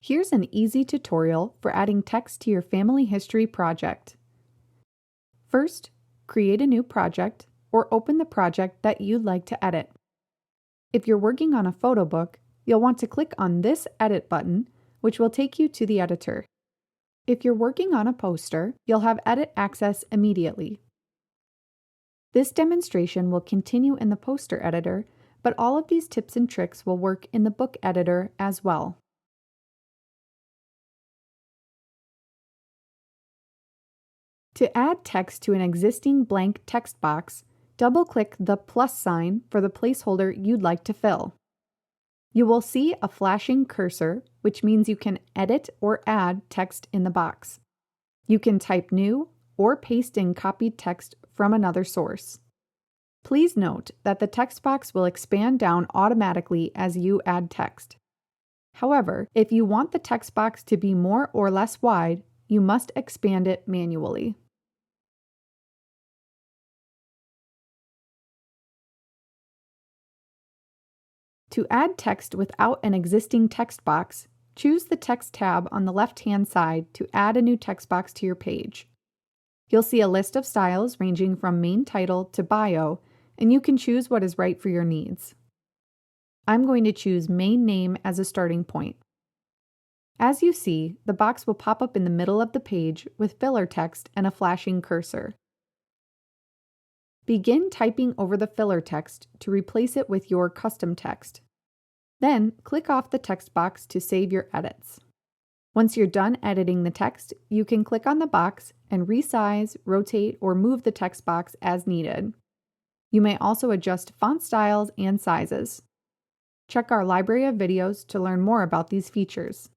Here's an easy tutorial for adding text to your family history project. First, create a new project or open the project that you'd like to edit. If you're working on a photo book, you'll want to click on this Edit button, which will take you to the editor. If you're working on a poster, you'll have edit access immediately. This demonstration will continue in the poster editor, but all of these tips and tricks will work in the book editor as well. To add text to an existing blank text box, double-click the plus sign for the placeholder you'd like to fill. You will see a flashing cursor, which means you can edit or add text in the box. You can type new or paste in copied text from another source. Please note that the text box will expand down automatically as you add text. However, if you want the text box to be more or less wide, you must expand it manually. To add text without an existing text box, choose the Text tab on the left-hand side to add a new text box to your page. You'll see a list of styles ranging from main title to bio, and you can choose what is right for your needs. I'm going to choose main name as a starting point. As you see, the box will pop up in the middle of the page with filler text and a flashing cursor. Begin typing over the filler text to replace it with your custom text. Then, click off the text box to save your edits. Once you're done editing the text, you can click on the box and resize, rotate, or move the text box as needed. You may also adjust font styles and sizes. Check our library of videos to learn more about these features.